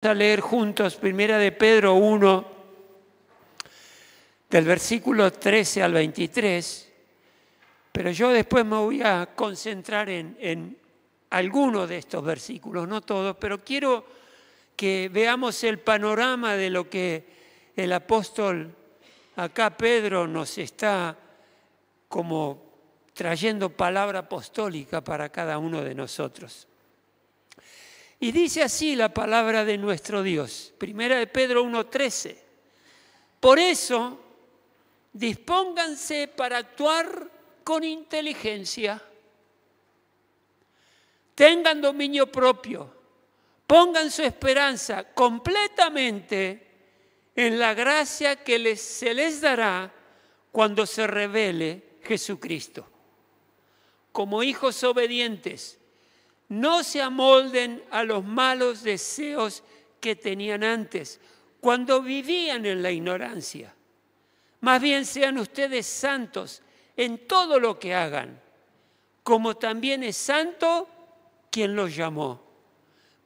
A leer juntos Primera de Pedro 1, del versículo 13 al 23, pero yo después me voy a concentrar en algunos de estos versículos, no todos, pero quiero que veamos el panorama de lo que el apóstol, acá Pedro, nos está como trayendo palabra apostólica para cada uno de nosotros. Y dice así la palabra de nuestro Dios, Primera de Pedro 1:13. Por eso, dispónganse para actuar con inteligencia. Tengan dominio propio. Pongan su esperanza completamente en la gracia que se les dará cuando se revele Jesucristo. Como hijos obedientes, no se amolden a los malos deseos que tenían antes, cuando vivían en la ignorancia. Más bien sean ustedes santos en todo lo que hagan, como también es santo quien los llamó.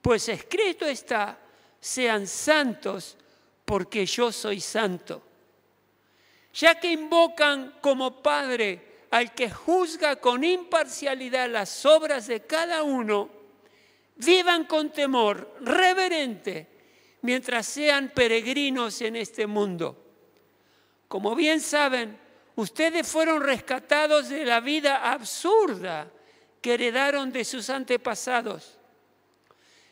Pues escrito está, sean santos porque yo soy santo. Ya que invocan como Padre al que juzga con imparcialidad las obras de cada uno, vivan con temor reverente mientras sean peregrinos en este mundo. Como bien saben, ustedes fueron rescatados de la vida absurda que heredaron de sus antepasados.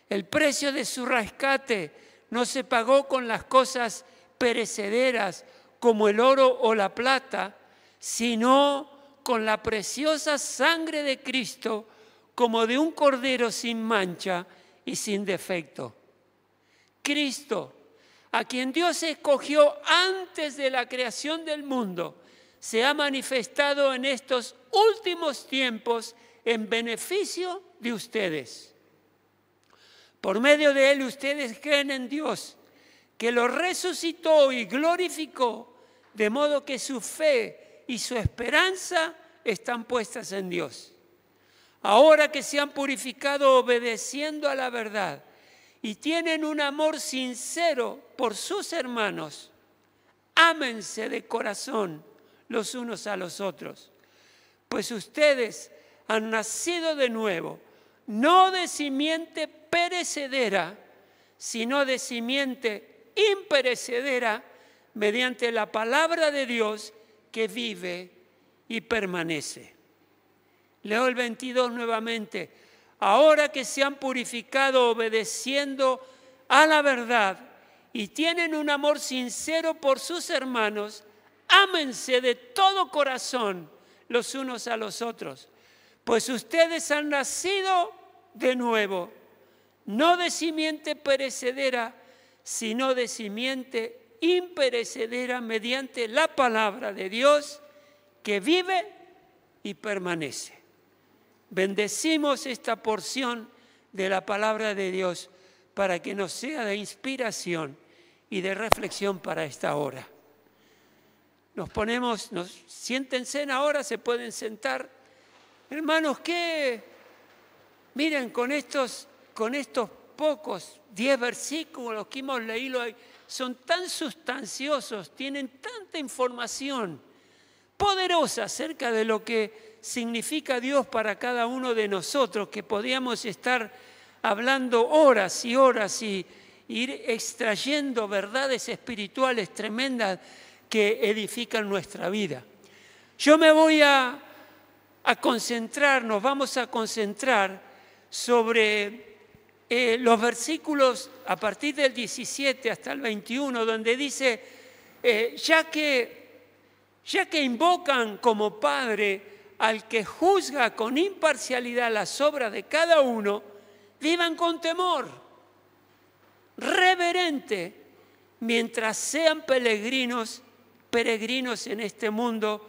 El precio de su rescate no se pagó con las cosas perecederas como el oro o la plata, sino con la preciosa sangre de Cristo, como de un cordero sin mancha y sin defecto. Cristo, a quien Dios escogió antes de la creación del mundo, se ha manifestado en estos últimos tiempos en beneficio de ustedes. Por medio de Él ustedes creen en Dios, que lo resucitó y glorificó, de modo que su fe y su esperanza están puestas en Dios. Ahora que se han purificado obedeciendo a la verdad y tienen un amor sincero por sus hermanos, ámense de corazón los unos a los otros, pues ustedes han nacido de nuevo, no de simiente perecedera, sino de simiente imperecedera, mediante la palabra de Dios que vive y permanece. Leo el 22 nuevamente. Ahora que se han purificado obedeciendo a la verdad y tienen un amor sincero por sus hermanos, ámense de todo corazón los unos a los otros, pues ustedes han nacido de nuevo, no de simiente perecedera, sino de simiente imperecedera mediante la palabra de Dios que vive y permanece. Bendecimos esta porción de la palabra de Dios para que nos sea de inspiración y de reflexión para esta hora. Siéntense ahora, se pueden sentar. Hermanos, miren, con estos pocos 10 versículos que hemos leído hoy, son tan sustanciosos, tienen tanta información poderosa acerca de lo que significa Dios para cada uno de nosotros, que podríamos estar hablando horas y horas y ir extrayendo verdades espirituales tremendas que edifican nuestra vida. Yo me voy a concentrar, nos vamos a concentrar sobre los versículos a partir del 17 hasta el 21, donde dice, ya que invocan como Padre al que juzga con imparcialidad las obras de cada uno, vivan con temor reverente mientras sean peregrinos en este mundo.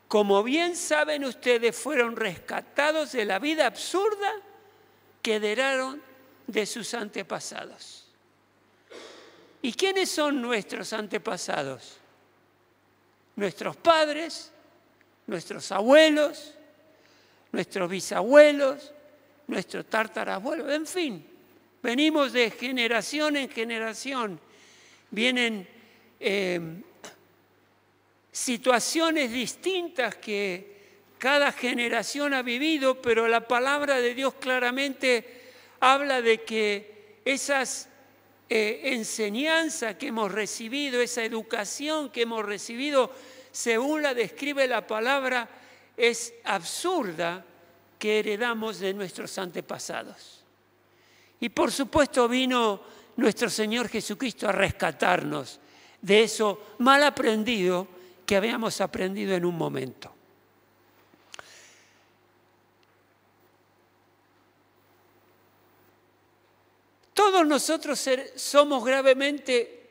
Como bien saben ustedes, fueron rescatados de la vida absurda que heredaron de sus antepasados. ¿Y quiénes son nuestros antepasados? Nuestros padres, nuestros abuelos, nuestros bisabuelos, nuestros tatarabuelos, en fin, Venimos de generación en generación. Vienen situaciones distintas que cada generación ha vivido, pero la palabra de Dios claramente habla de que esas enseñanzas que hemos recibido, esa educación que hemos recibido, según la describe la palabra, es absurda, que heredamos de nuestros antepasados. Y por supuesto vino nuestro Señor Jesucristo a rescatarnos de eso mal aprendido que habíamos aprendido en un momento. Todos nosotros somos gravemente,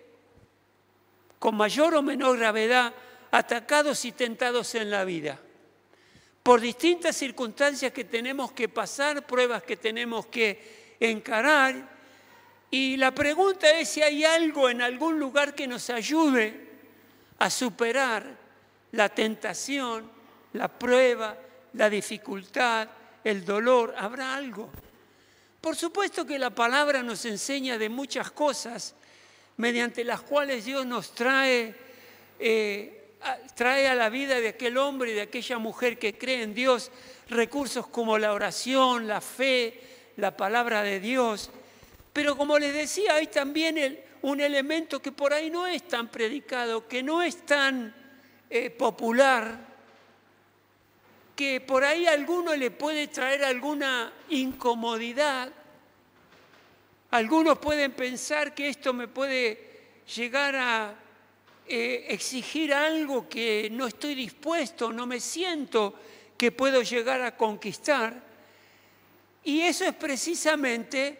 con mayor o menor gravedad, atacados y tentados en la vida por distintas circunstancias que tenemos que pasar, pruebas que tenemos que encarar. Y la pregunta es si hay algo en algún lugar que nos ayude a superar la tentación, la prueba, la dificultad, el dolor. ¿Habrá algo? Por supuesto que la palabra nos enseña de muchas cosas mediante las cuales Dios nos trae a la vida de aquel hombre y de aquella mujer que cree en Dios recursos como la oración, la fe, la palabra de Dios. Pero como les decía, hay también un elemento que por ahí no es tan predicado, que no es tan popular, que por ahí a alguno le puede traer alguna incomodidad. Algunos pueden pensar que esto me puede llegar a exigir algo que no estoy dispuesto, no me siento que puedo llegar a conquistar. Y eso es precisamente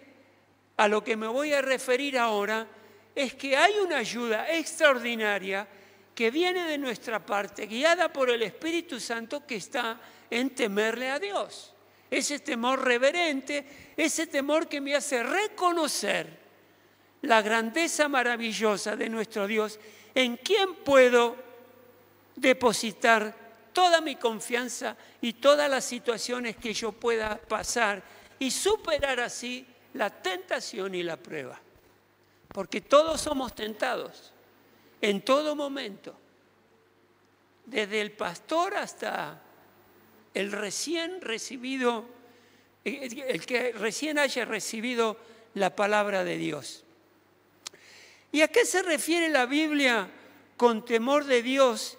a lo que me voy a referir ahora, es que hay una ayuda extraordinaria que viene de nuestra parte, guiada por el Espíritu Santo, que está en temerle a Dios. Ese temor reverente, ese temor que me hace reconocer la grandeza maravillosa de nuestro Dios, en quien puedo depositar toda mi confianza y todas las situaciones que yo pueda pasar y superar así la tentación y la prueba. Porque todos somos tentados en todo momento, desde el pastor hasta el recién recibido, el que recién haya recibido la palabra de Dios. ¿Y a qué se refiere la Biblia con temor de Dios?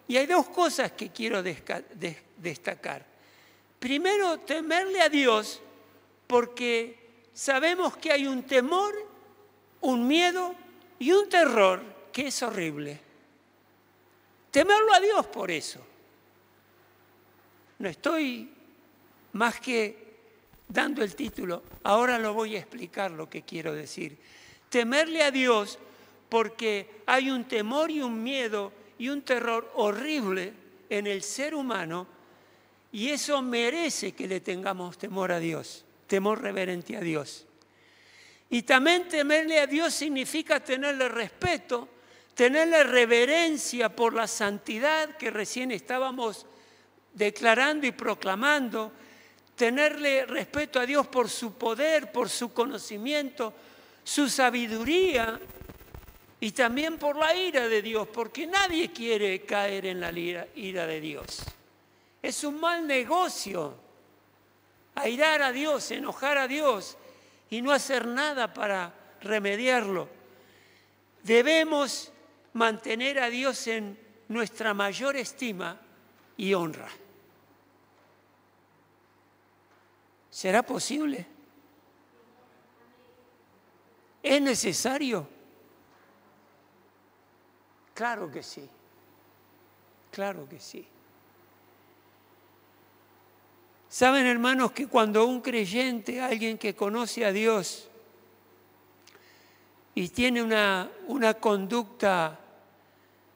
Y hay dos cosas que quiero destacar. Primero, temerle a Dios, porque sabemos que hay un temor, un miedo y un terror que es horrible. Temerlo a Dios por eso. No estoy más que dando el título, ahora lo voy a explicar lo que quiero decir. Temerle a Dios porque hay un temor y un miedo y un terror horrible en el ser humano, y eso merece que le tengamos temor a Dios, temor reverente a Dios. Y también temerle a Dios significa tenerle respeto, tenerle reverencia por la santidad que recién estábamos declarando y proclamando, tenerle respeto a Dios por su poder, por su conocimiento, su sabiduría, y también por la ira de Dios, porque nadie quiere caer en la ira de Dios. Es un mal negocio airar a Dios, enojar a Dios y no hacer nada para remediarlo. Debemos mantener a Dios en nuestra mayor estima y honra. ¿Será posible? ¿Es necesario? Claro que sí, claro que sí. Saben, hermanos, que cuando un creyente, alguien que conoce a Dios y tiene una conducta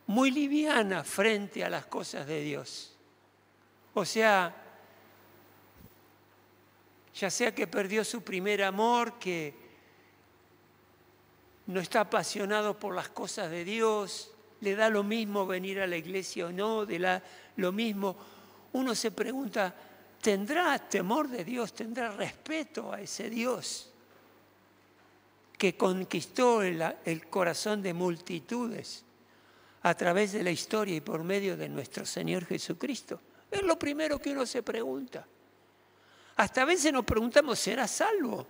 muy liviana frente a las cosas de Dios, o sea, ya sea que perdió su primer amor, que no está apasionado por las cosas de Dios, le da lo mismo venir a la iglesia o no, lo mismo, uno se pregunta, ¿tendrá temor de Dios? ¿Tendrá respeto a ese Dios? que conquistó el corazón de multitudes a través de la historia y por medio de nuestro Señor Jesucristo? Es lo primero que uno se pregunta. Hasta a veces nos preguntamos, ¿será salvo?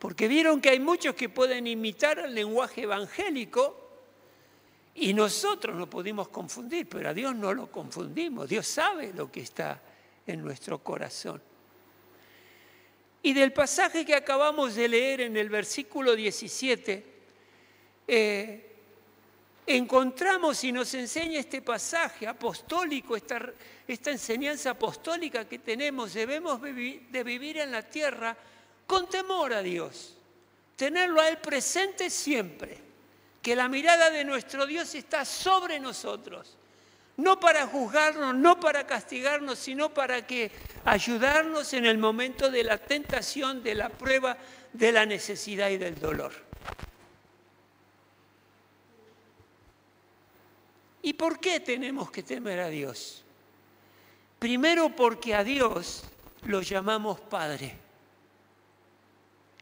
Porque vieron que hay muchos que pueden imitar el lenguaje evangélico y nosotros nos pudimos confundir, pero a Dios no lo confundimos. Dios sabe lo que está en nuestro corazón. Y del pasaje que acabamos de leer en el versículo 17, encontramos y nos enseña este pasaje apostólico, esta enseñanza apostólica que tenemos. Debemos de vivir en la tierra con temor a Dios, tenerlo a Él presente siempre, que la mirada de nuestro Dios está sobre nosotros, no para juzgarnos, no para castigarnos, sino para que ayudarnos en el momento de la tentación, de la prueba, de la necesidad y del dolor. ¿Y por qué tenemos que temer a Dios? Primero porque a Dios lo llamamos Padre.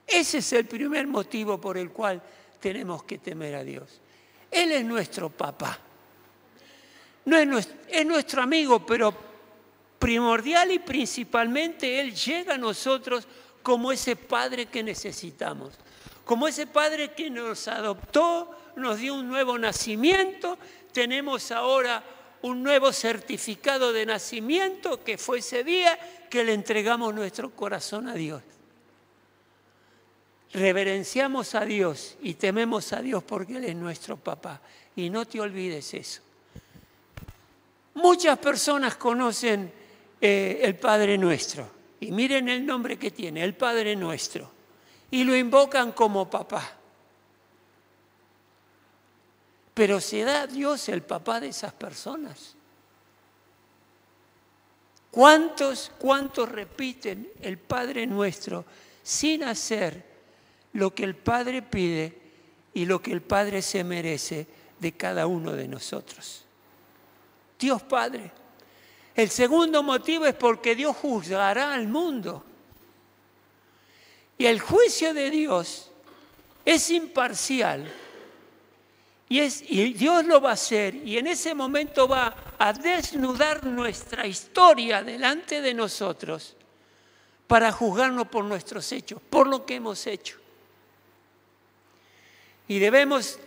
Ese es el primer motivo por el cual tenemos que temer a Dios. Él es nuestro papá. No es nuestro amigo, pero primordial y principalmente Él llega a nosotros como ese Padre que necesitamos. Como ese Padre que nos adoptó, nos dio un nuevo nacimiento. Tenemos ahora un nuevo certificado de nacimiento que fue ese día que le entregamos nuestro corazón a Dios. Reverenciamos a Dios y tememos a Dios porque Él es nuestro papá. Y no te olvides eso. Muchas personas conocen el Padre Nuestro. Y miren el nombre que tiene, el Padre Nuestro. Y lo invocan como papá. Pero ¿será Dios el papá de esas personas? ¿Cuántos repiten el Padre Nuestro sin hacer lo que el Padre pide y lo que el Padre se merece de cada uno de nosotros? Dios Padre. El segundo motivo es porque Dios juzgará al mundo. Y el juicio de Dios es imparcial. Y Dios lo va a hacer. Y en ese momento va a desnudar nuestra historia delante de nosotros para juzgarnos por nuestros hechos, por lo que hemos hecho. Y debemos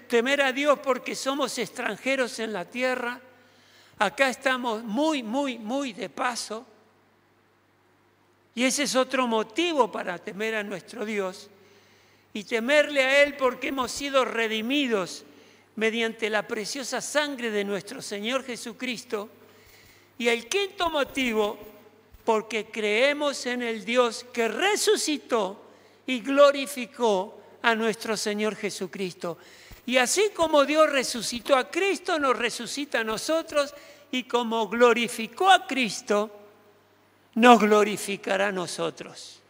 temer a Dios porque somos extranjeros en la tierra. Acá estamos muy de paso. Y ese es otro motivo para temer a nuestro Dios. Y temerle a Él porque hemos sido redimidos mediante la preciosa sangre de nuestro Señor Jesucristo. Y el quinto motivo, porque creemos en el Dios que resucitó y glorificó a nuestro Señor Jesucristo. Y así como Dios resucitó a Cristo, nos resucita a nosotros, y como glorificó a Cristo, nos glorificará a nosotros.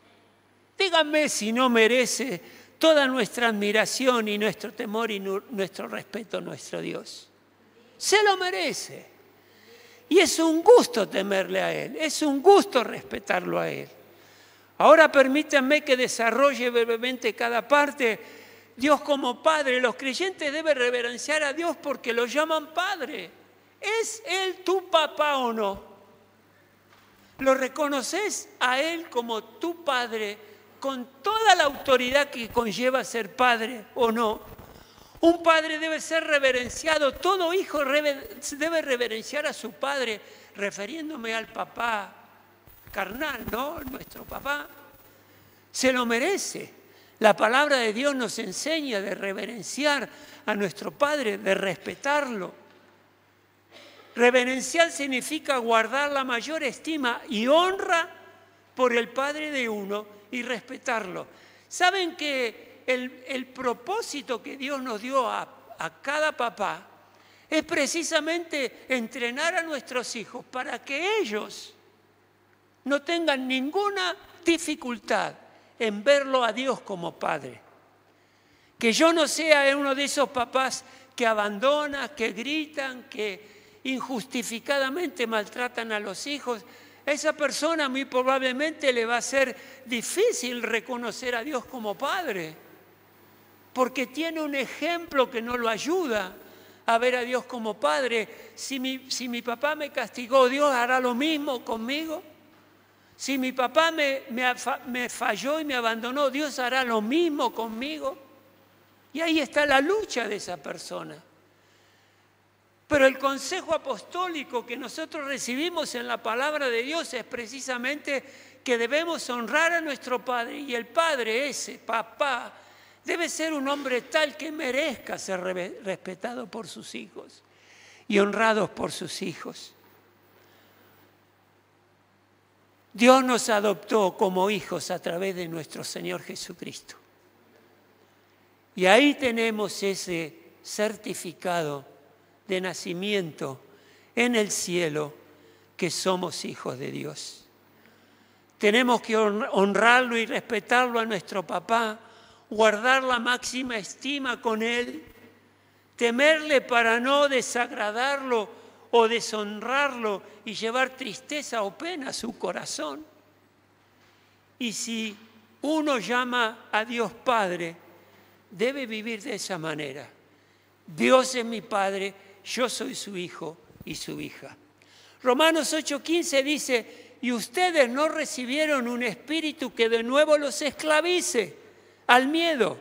Díganme si no merece toda nuestra admiración y nuestro temor y nuestro respeto a nuestro Dios. Se lo merece. Y es un gusto temerle a Él, es un gusto respetarlo a Él. Ahora permítanme que desarrolle brevemente cada parte. Dios como Padre, los creyentes deben reverenciar a Dios porque lo llaman Padre. ¿Es Él tu papá o no? ¿Lo reconoces a Él como tu Padre con toda la autoridad que conlleva ser padre o no? Un padre debe ser reverenciado, todo hijo debe reverenciar a su padre, refiriéndome al papá carnal, ¿no? Nuestro papá. Se lo merece. La palabra de Dios nos enseña de reverenciar a nuestro Padre, de respetarlo. Reverenciar significa guardar la mayor estima y honra por el Padre de uno y respetarlo. ¿Saben que el propósito que Dios nos dio a cada papá es precisamente entrenar a nuestros hijos para que ellos no tengan ninguna dificultad en verlo a Dios como Padre? Que yo no sea uno de esos papás que abandonan, que gritan, que injustificadamente maltratan a los hijos. A esa persona muy probablemente le va a ser difícil reconocer a Dios como Padre. porque tiene un ejemplo que no lo ayuda a ver a Dios como Padre. Si mi papá me castigó, ¿Dios hará lo mismo conmigo? Si mi papá me falló y me abandonó, ¿Dios hará lo mismo conmigo? Y ahí está la lucha de esa persona. Pero el consejo apostólico que nosotros recibimos en la palabra de Dios es precisamente que debemos honrar a nuestro Padre, y el Padre ese, papá, debe ser un hombre tal que merezca ser respetado por sus hijos y honrados por sus hijos. Dios nos adoptó como hijos a través de nuestro Señor Jesucristo. Y ahí tenemos ese certificado de nacimiento en el cielo, que somos hijos de Dios. Tenemos que honrarlo y respetarlo a nuestro papá, guardar la máxima estima con él, temerle para no desagradarlo o deshonrarlo y llevar tristeza o pena a su corazón. Y si uno llama a Dios Padre, debe vivir de esa manera. Dios es mi Padre, yo soy su hijo y su hija. Romanos 8:15 dice: y ustedes no recibieron un espíritu que de nuevo los esclavice al miedo,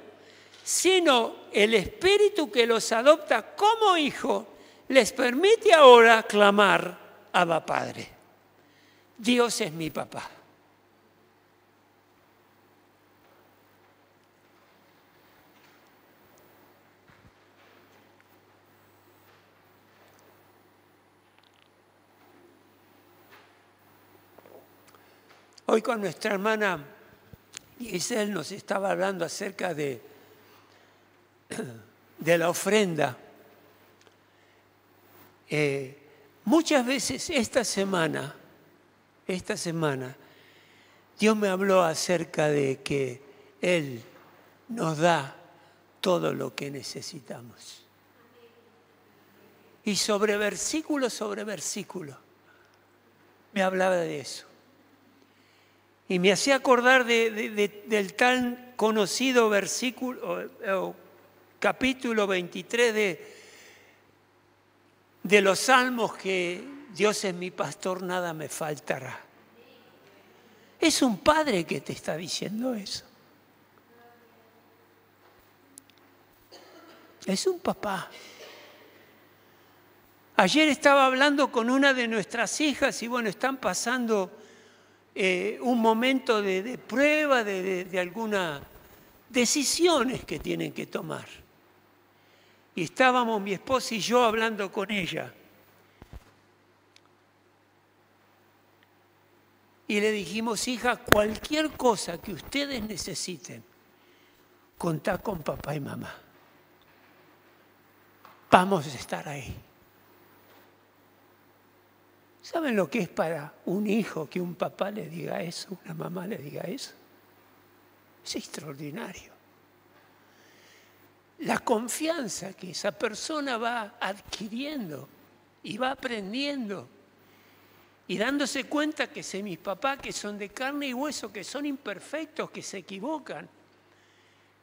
sino el espíritu que los adopta como hijo, les permite ahora clamar: Abba, Padre. Dios es mi papá. Hoy con nuestra hermana Giselle nos estaba hablando acerca de la ofrenda. Muchas veces esta semana, Dios me habló acerca de que Él nos da todo lo que necesitamos. Y sobre versículo me hablaba de eso. Y me hacía acordar del tan conocido versículo, capítulo 23 de los Salmos, que Dios es mi pastor, nada me faltará. Es un padre que te está diciendo eso. Es un papá. Ayer estaba hablando con una de nuestras hijas y bueno, están pasando un momento de prueba, de algunas decisiones que tienen que tomar. Y estábamos mi esposa y yo hablando con ella. Y le dijimos: hija, cualquier cosa que ustedes necesiten, contá con papá y mamá. Vamos a estar ahí. ¿Saben lo que es para un hijo que un papá le diga eso, una mamá le diga eso? Es extraordinario. La confianza que esa persona va adquiriendo y va aprendiendo y dándose cuenta que si mis papás, que son de carne y hueso, que son imperfectos, que se equivocan,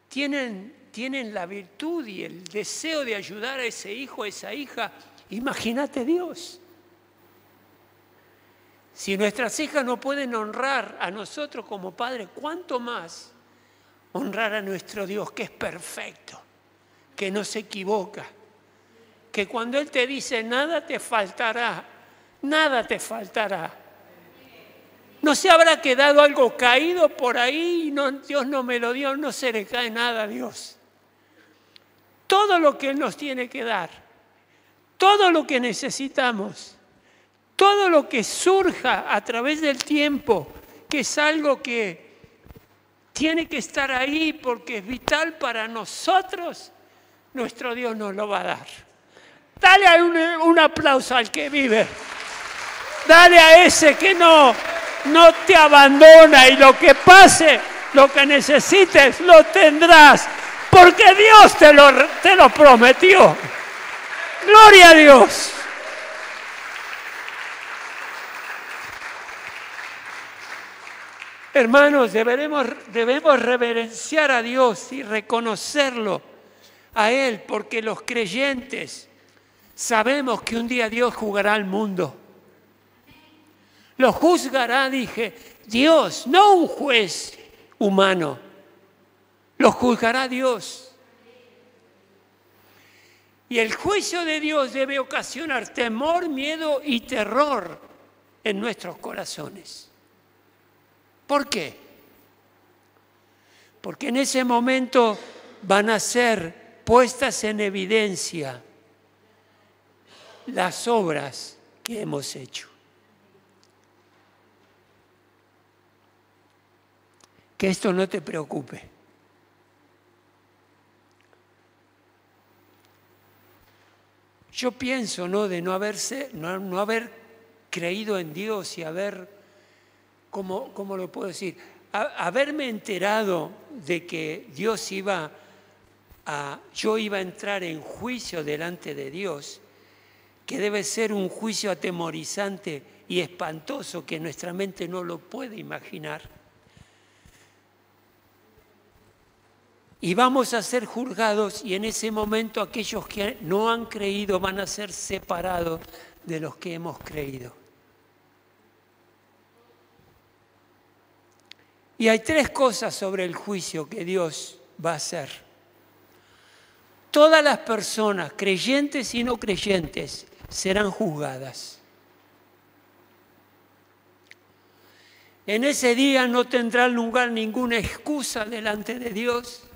tienen la virtud y el deseo de ayudar a ese hijo, a esa hija. Imagínate Dios. Si nuestras hijas no pueden honrar a nosotros como padres, ¿cuánto más honrar a nuestro Dios, que es perfecto, que no se equivoca, que cuando Él te dice nada te faltará, nada te faltará? ¿No se habrá quedado algo caído por ahí y Dios no me lo dio? No se le cae nada a Dios. Todo lo que Él nos tiene que dar, todo lo que necesitamos, todo lo que surja a través del tiempo, que es algo que tiene que estar ahí porque es vital para nosotros, nuestro Dios nos lo va a dar. Dale un aplauso al que vive. Dale a ese que no te abandona, y lo que pase, lo que necesites, lo tendrás, porque Dios te lo prometió. Gloria a Dios. Hermanos, debemos reverenciar a Dios y reconocerlo a Él, porque los creyentes sabemos que un día Dios juzgará al mundo. Lo juzgará, dije, Dios, no un juez humano. Lo juzgará Dios. Y el juicio de Dios debe ocasionar temor, miedo y terror en nuestros corazones. ¿Por qué? Porque en ese momento van a ser puestas en evidencia las obras que hemos hecho. Que esto no te preocupe. Yo pienso, ¿no?, de no haber creído en Dios y haber, ¿cómo lo puedo decir? Haberme enterado de que yo iba a entrar en juicio delante de Dios, que debe ser un juicio atemorizante y espantoso que nuestra mente no lo puede imaginar. Y vamos a ser juzgados, y en ese momento aquellos que no han creído van a ser separados de los que hemos creído. Y hay 3 cosas sobre el juicio que Dios va a hacer. Todas las personas, creyentes y no creyentes, serán juzgadas. En ese día no tendrá lugar ninguna excusa delante de Dios.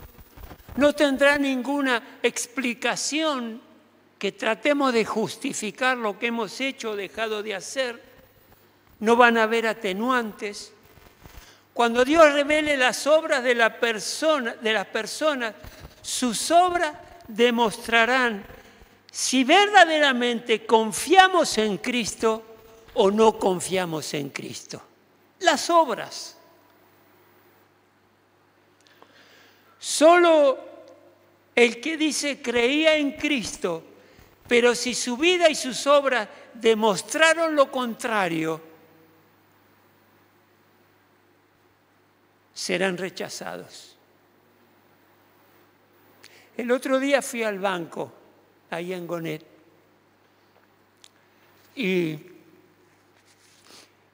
No tendrá ninguna explicación que tratemos de justificar lo que hemos hecho o dejado de hacer. No van a haber atenuantes. Cuando Dios revele las obras de las personas, sus obras demostrarán si verdaderamente confiamos en Cristo o no confiamos en Cristo. Las obras. Solo el que dice creía en Cristo, pero si su vida y sus obras demostraron lo contrario, serán rechazados. El otro día fui al banco, ahí en Gonet, y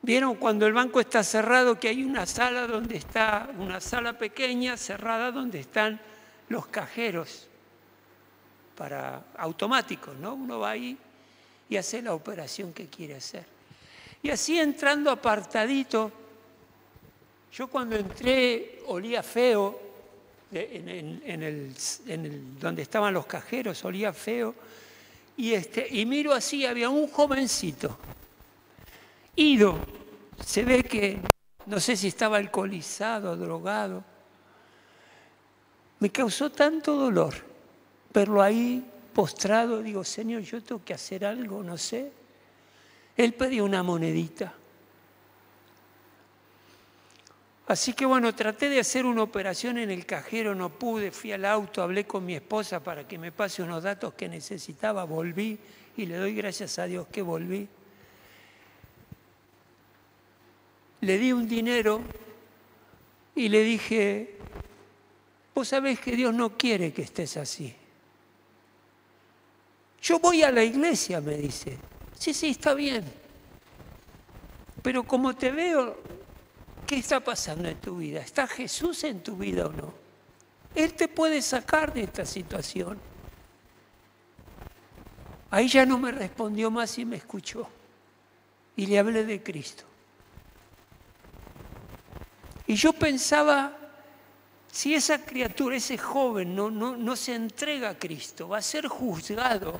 vieron cuando el banco está cerrado que hay una sala una sala pequeña cerrada donde están los cajeros automáticos, ¿no? Uno va ahí y hace la operación que quiere hacer. Y así entrando apartadito, yo cuando entré olía feo, donde estaban los cajeros olía feo, y miro así, había un jovencito, ido, se ve que, no sé si estaba alcoholizado, drogado. Me causó tanto dolor verlo ahí postrado. Digo, Señor, yo tengo que hacer algo, no sé. Él pedía una monedita. Así que bueno, traté de hacer una operación en el cajero, no pude, fui al auto, hablé con mi esposa para que me pase unos datos que necesitaba, volví y le doy gracias a Dios que volví. Le di un dinero y le dije, vos sabés que Dios no quiere que estés así. Yo voy a la iglesia, me dice. Sí, está bien. Pero como te veo, ¿qué está pasando en tu vida? ¿Está Jesús en tu vida o no? Él te puede sacar de esta situación. Ahí ya no me respondió más y me escuchó. Y le hablé de Cristo. Y yo pensaba, si esa criatura, ese joven no se entrega a Cristo, va a ser juzgado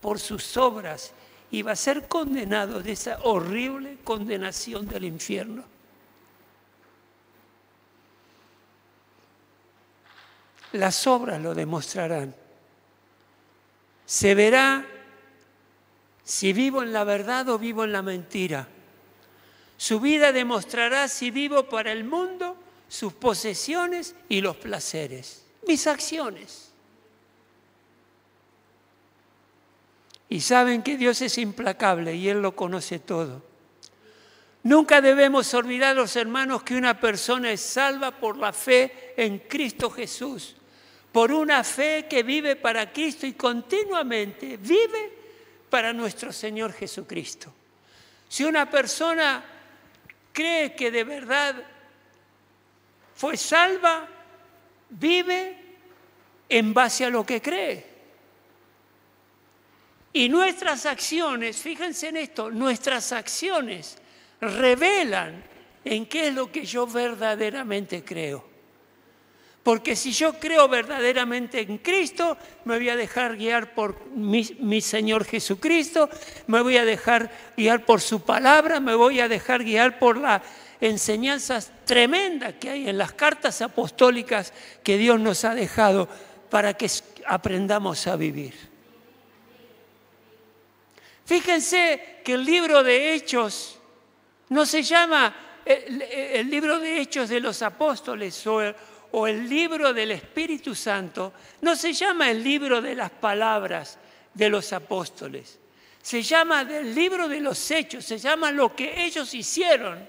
por sus obras y va a ser condenado de esa horrible condenación del infierno. Las obras lo demostrarán. Se verá si vivo en la verdad o vivo en la mentira. Su vida demostrará si vivo para el mundo, sus posesiones y los placeres, mis acciones. Y saben que Dios es implacable y Él lo conoce todo. Nunca debemos olvidar, los hermanos, que una persona es salva por la fe en Cristo Jesús, por una fe que vive para Cristo y continuamente vive para nuestro Señor Jesucristo. Si una persona cree que de verdad fue salva, vive en base a lo que cree. Y nuestras acciones, fíjense en esto, nuestras acciones revelan en qué es lo que yo verdaderamente creo. Porque si yo creo verdaderamente en Cristo, me voy a dejar guiar por mi Señor Jesucristo, me voy a dejar guiar por su palabra, me voy a dejar guiar por las enseñanzas tremendas que hay en las cartas apostólicas que Dios nos ha dejado para que aprendamos a vivir. Fíjense que el libro de Hechos no se llama el libro de Hechos de los Apóstoles o el libro del Espíritu Santo, no se llama el libro de las palabras de los apóstoles. Se llama el libro de los Hechos, se llama lo que ellos hicieron,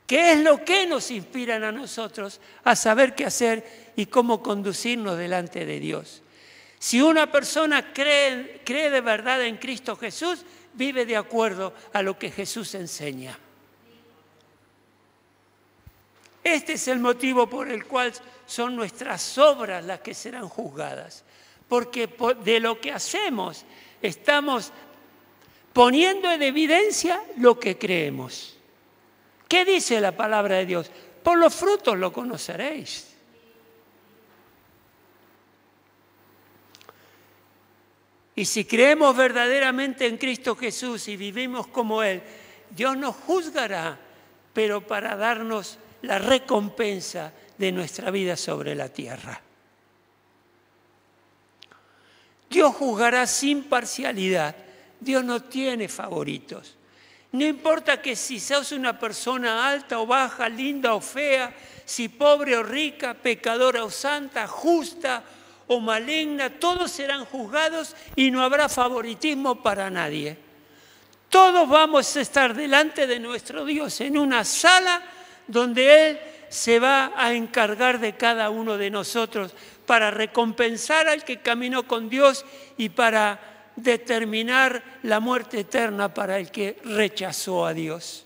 que es lo que nos inspira a nosotros a saber qué hacer y cómo conducirnos delante de Dios. Si una persona cree de verdad en Cristo Jesús, vive de acuerdo a lo que Jesús enseña. Este es el motivo por el cual son nuestras obras las que serán juzgadas. Porque de lo que hacemos estamos poniendo en evidencia lo que creemos. ¿Qué dice la palabra de Dios? Por los frutos lo conoceréis. Y si creemos verdaderamente en Cristo Jesús y vivimos como Él, Dios nos juzgará, pero para darnos la recompensa de nuestra vida sobre la tierra. Dios juzgará sin parcialidad. Dios no tiene favoritos. No importa que si sos una persona alta o baja, linda o fea, si pobre o rica, pecadora o santa, justa o maligna, todos serán juzgados y no habrá favoritismo para nadie. Todos vamos a estar delante de nuestro Dios en una sala donde Él se va a encargar de cada uno de nosotros para recompensar al que caminó con Dios y para determinar la muerte eterna para el que rechazó a Dios.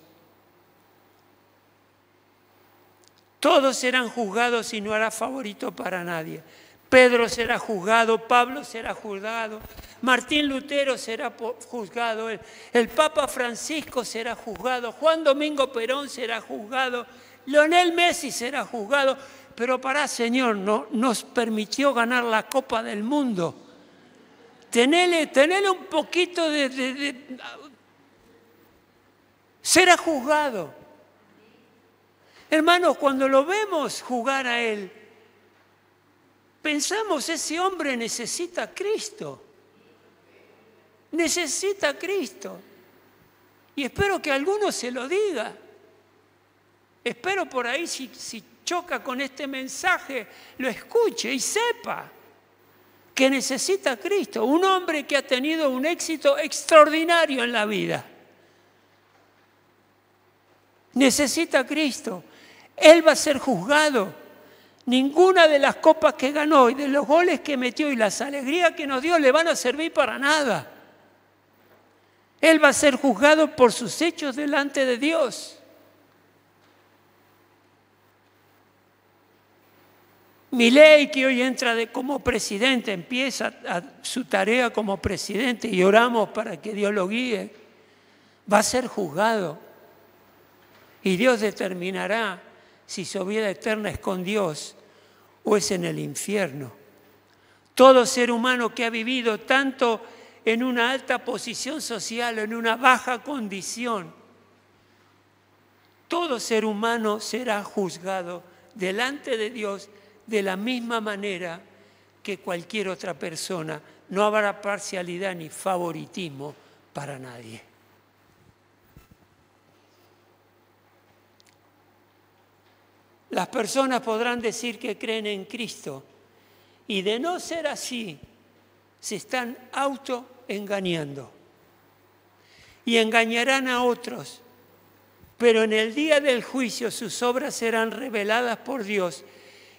Todos serán juzgados y no hará favorito para nadie. Pedro será juzgado, Pablo será juzgado, Martín Lutero será juzgado, el Papa Francisco será juzgado, Juan Domingo Perón será juzgado, Lionel Messi será juzgado, pero Señor, no nos permitió ganar la Copa del Mundo. Tenele un poquito será juzgado. Hermanos, cuando lo vemos jugar a Él, pensamos, ese hombre necesita a Cristo. Necesita a Cristo. Y espero que alguno se lo diga. Espero por ahí, si choca con este mensaje, lo escuche y sepa que necesita a Cristo. Un hombre que ha tenido un éxito extraordinario en la vida. Necesita a Cristo. Él va a ser juzgado. Ninguna de las copas que ganó y de los goles que metió y las alegrías que nos dio le van a servir para nada. Él va a ser juzgado por sus hechos delante de Dios. Milei, que hoy entra como presidente, empieza su tarea como presidente y oramos para que Dios lo guíe, va a ser juzgado. Y Dios determinará si su vida eterna es con Dios o es en el infierno. Todo ser humano que ha vivido tanto en una alta posición social o en una baja condición, todo ser humano será juzgado delante de Dios de la misma manera que cualquier otra persona. No habrá parcialidad ni favoritismo para nadie. Las personas podrán decir que creen en Cristo y de no ser así, se están autoengañando y engañarán a otros Pero en el día del juicio sus obras serán reveladas por Dios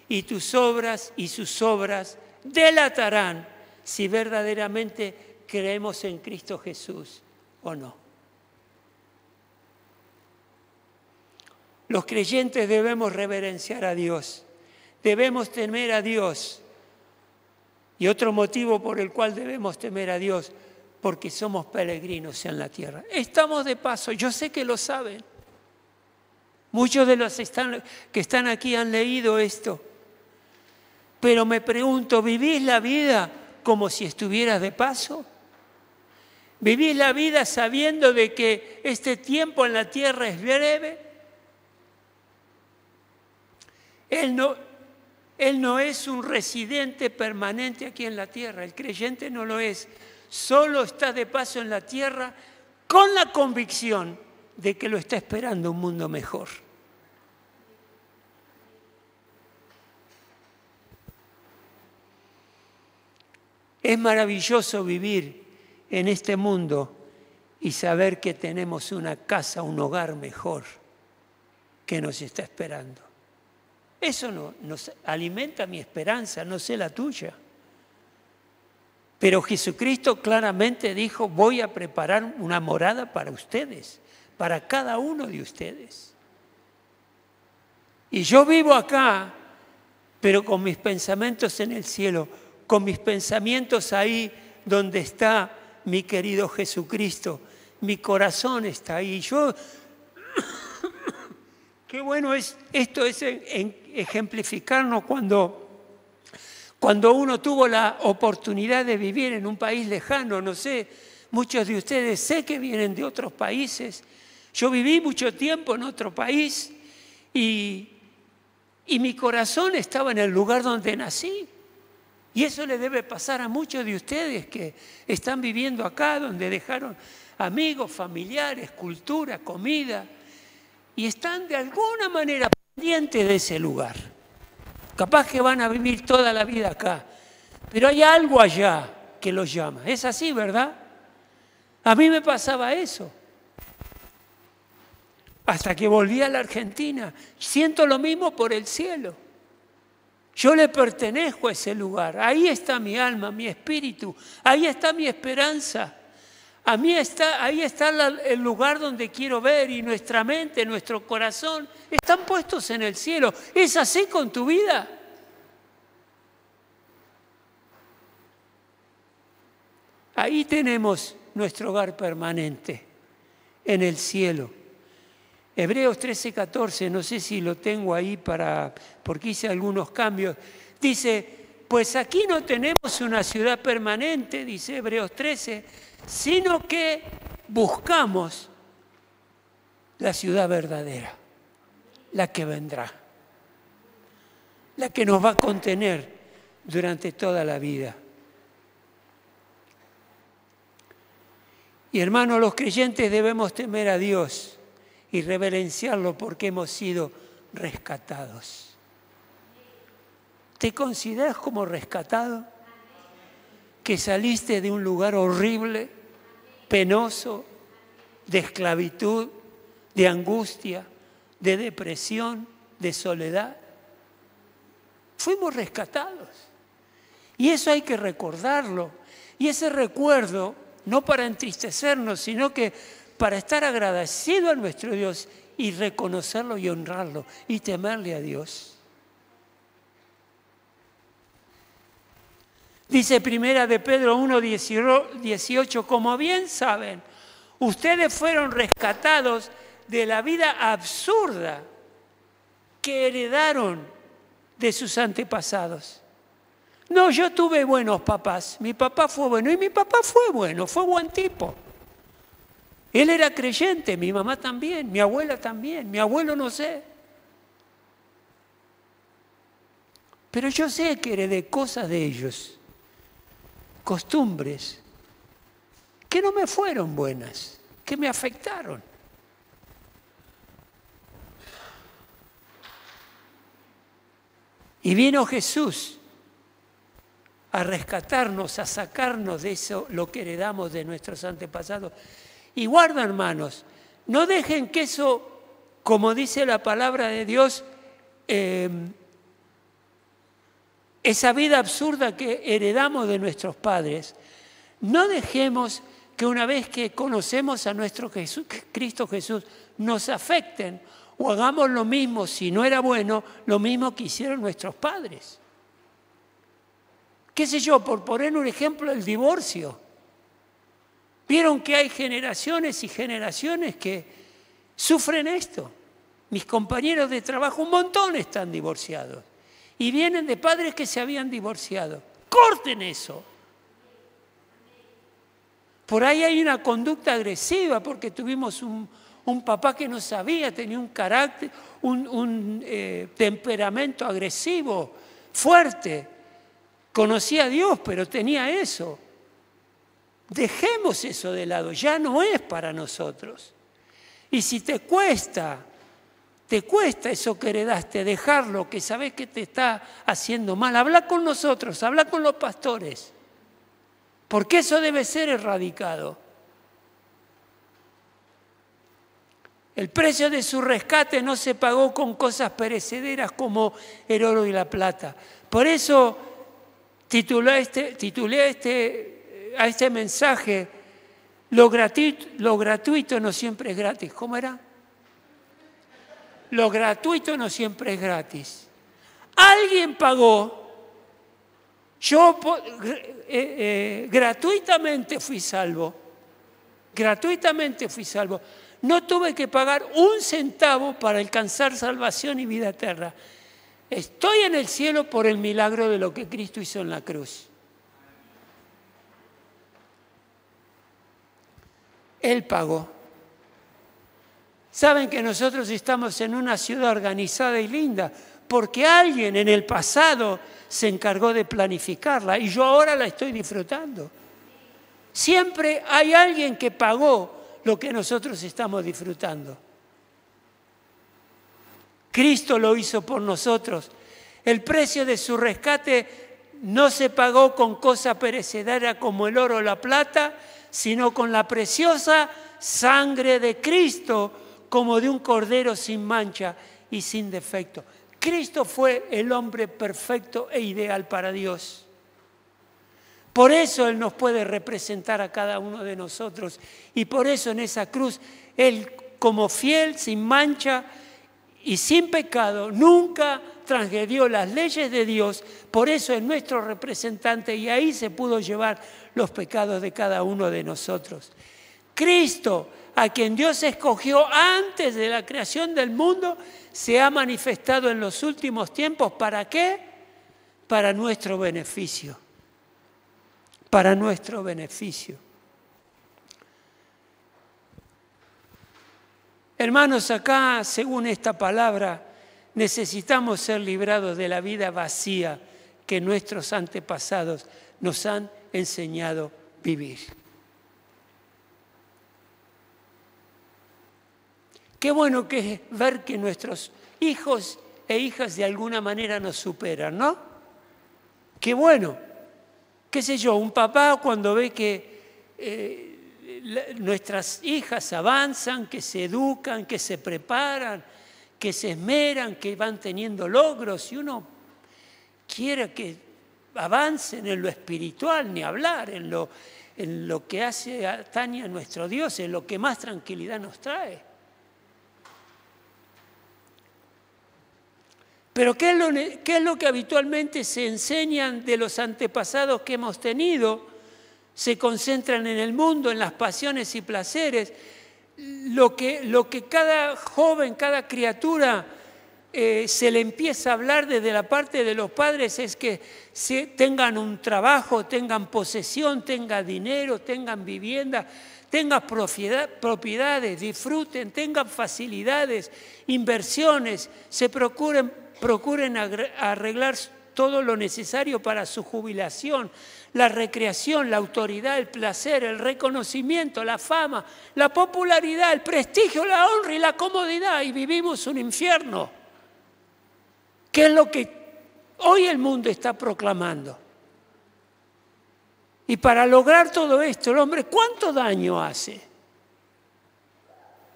y tus obras y sus obras delatarán si verdaderamente creemos en Cristo Jesús o no. Los creyentes debemos reverenciar a Dios, debemos temer a Dios. Y otro motivo por el cual debemos temer a Dios, porque somos peregrinos en la tierra. Estamos de paso, yo sé que lo saben. Muchos de los que están aquí han leído esto. Pero me pregunto, ¿vivís la vida como si estuvieras de paso? ¿Vivís la vida sabiendo de que este tiempo en la tierra es breve? Él no es un residente permanente aquí en la tierra. El creyente no lo es. Solo está de paso en la tierra con la convicción de que lo está esperando un mundo mejor. Es maravilloso vivir en este mundo y saber que tenemos una casa, un hogar mejor que nos está esperando. Eso nos alimenta mi esperanza, no sé la tuya. Pero Jesucristo claramente dijo, voy a preparar una morada para ustedes, para cada uno de ustedes. Y yo vivo acá, pero con mis pensamientos en el cielo, con mis pensamientos ahí donde está mi querido Jesucristo. Mi corazón está ahí. Qué bueno es esto, es ejemplificarnos cuando uno tuvo la oportunidad de vivir en un país lejano. No sé, muchos de ustedes sé que vienen de otros países. Yo viví mucho tiempo en otro país y mi corazón estaba en el lugar donde nací. Y eso le debe pasar a muchos de ustedes que están viviendo acá, donde dejaron amigos, familiares, cultura, comida, y están de alguna manera pendientes de ese lugar. Capaz que van a vivir toda la vida acá, pero hay algo allá que los llama. Es así, ¿verdad? A mí me pasaba eso. Hasta que volví a la Argentina. Siento lo mismo por el cielo. Yo le pertenezco a ese lugar. Ahí está mi alma, mi espíritu. Ahí está mi esperanza. Ahí está el lugar donde quiero ver, y nuestra mente, nuestro corazón están puestos en el cielo. ¿Es así con tu vida? Ahí tenemos nuestro hogar permanente, en el cielo. Hebreos 13:14, no sé si lo tengo ahí porque hice algunos cambios. Dice, pues aquí no tenemos una ciudad permanente, dice Hebreos 13, sino que buscamos la ciudad verdadera, la que vendrá, la que nos va a contener durante toda la vida. Y hermanos, los creyentes debemos temer a Dios y reverenciarlo porque hemos sido rescatados. ¿Te consideras como rescatado? Que saliste de un lugar horrible, penoso, de esclavitud, de angustia, de depresión, de soledad. Fuimos rescatados. Y eso hay que recordarlo. Y ese recuerdo, no para entristecernos, sino que para estar agradecido a nuestro Dios y reconocerlo y honrarlo y temerle a Dios. Dice Primera de Pedro 1:18, como bien saben, ustedes fueron rescatados de la vida absurda que heredaron de sus antepasados. No, yo tuve buenos papás, mi papá fue bueno y mi papá fue bueno, fue buen tipo. Él era creyente, mi mamá también, mi abuela también, mi abuelo no sé. Pero yo sé que heredé cosas de ellos, costumbres, que no me fueron buenas, que me afectaron. Y vino Jesús a rescatarnos, a sacarnos de eso, lo que heredamos de nuestros antepasados. Y guarda, hermanos, no dejen que eso como dice la palabra de Dios, esa vida absurda que heredamos de nuestros padres, no dejemos que una vez que conocemos a nuestro Cristo Jesús nos afecten o hagamos lo mismo, si no era bueno, lo mismo que hicieron nuestros padres. ¿Qué sé yo? Por poner un ejemplo, el divorcio. Vieron que hay generaciones y generaciones que sufren esto. Mis compañeros de trabajo, un montón están divorciados. Y vienen de padres que se habían divorciado. ¡Corten eso! Por ahí hay una conducta agresiva porque tuvimos un papá que no sabía, tenía un carácter, un temperamento agresivo, fuerte. Conocía a Dios, pero tenía eso. Dejemos eso de lado, ya no es para nosotros. Y si te cuesta eso que heredaste, dejarlo, que sabes que te está haciendo mal, habla con nosotros, habla con los pastores, porque eso debe ser erradicado. El precio de su rescate no se pagó con cosas perecederas como el oro y la plata. Por eso titulé a este mensaje, lo gratuito no siempre es gratis. ¿Cómo era? Lo gratuito no siempre es gratis. Alguien pagó. Yo gratuitamente fui salvo. Gratuitamente fui salvo. No tuve que pagar un centavo para alcanzar salvación y vida eterna. Estoy en el cielo por el milagro de lo que Cristo hizo en la cruz. Él pagó. Saben que nosotros estamos en una ciudad organizada y linda porque alguien en el pasado se encargó de planificarla y yo ahora la estoy disfrutando. Siempre hay alguien que pagó lo que nosotros estamos disfrutando. Cristo lo hizo por nosotros. El precio de su rescate no se pagó con cosa perecedera como el oro o la plata, sino con la preciosa sangre de Cristo, como de un cordero sin mancha y sin defecto. Cristo fue el hombre perfecto e ideal para Dios. Por eso Él nos puede representar a cada uno de nosotros. Y por eso en esa cruz, Él como fiel, sin mancha y sin pecado, nunca transgredió las leyes de Dios. Por eso es nuestro representante y ahí se pudo llevar los pecados de cada uno de nosotros. Cristo, a quien Dios escogió antes de la creación del mundo, se ha manifestado en los últimos tiempos. ¿Para qué? Para nuestro beneficio. Para nuestro beneficio. Hermanos, acá, según esta palabra, necesitamos ser librados de la vida vacía que nuestros antepasados nos han enseñado vivir. Qué bueno que es ver que nuestros hijos e hijas de alguna manera nos superan, ¿no? Qué bueno. Qué sé yo, un papá cuando ve que nuestras hijas avanzan, que se educan, que se preparan, que se esmeran, que van teniendo logros, y uno quiere que avancen en lo espiritual, ni hablar, en lo que atañe a nuestro Dios, en lo que más tranquilidad nos trae. Pero ¿qué es lo que habitualmente se enseñan de los antepasados que hemos tenido? Se concentran en el mundo, en las pasiones y placeres. Lo que cada joven, cada criatura se le empieza a hablar desde la parte de los padres es que tengan un trabajo, tengan posesión, tengan dinero, tengan vivienda, tengan propiedades, disfruten, tengan facilidades, inversiones, se procuren arreglar todo lo necesario para su jubilación, la recreación, la autoridad, el placer, el reconocimiento, la fama, la popularidad, el prestigio, la honra y la comodidad, y vivimos un infierno, que es lo que hoy el mundo está proclamando. Y para lograr todo esto, el hombre, ¿cuánto daño hace?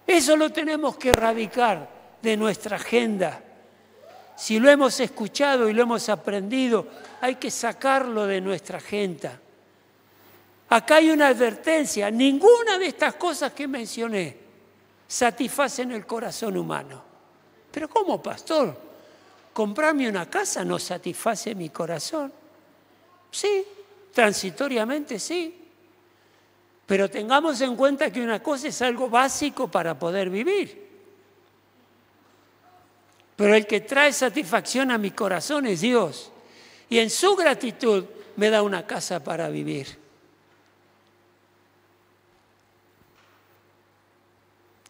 Eso lo tenemos que erradicar. de nuestra agenda. Si lo hemos escuchado y lo hemos aprendido, hay que sacarlo de nuestra agenda. Acá hay una advertencia: ninguna de estas cosas que mencioné satisfacen el corazón humano. ¿Pero cómo, pastor? ¿Comprarme una casa no satisface mi corazón? Sí, transitoriamente sí. Pero tengamos en cuenta que una cosa es algo básico para poder vivir. Pero el que trae satisfacción a mi corazón es Dios. Y en su gratitud me da una casa para vivir.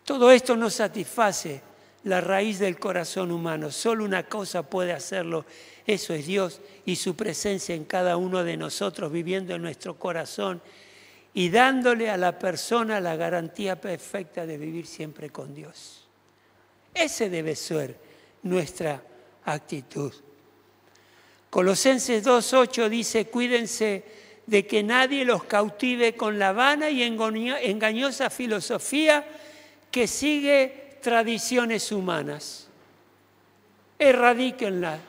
Todo esto no satisface la raíz del corazón humano. Solo una cosa puede hacerlo. Eso es Dios y su presencia en cada uno de nosotros, viviendo en nuestro corazón y dándole a la persona la garantía perfecta de vivir siempre con Dios. Ese debe ser nuestra actitud. Colosenses 2:8 dice: cuídense de que nadie los cautive con la vana y engañosa filosofía que sigue tradiciones humanas. Erradíquenla.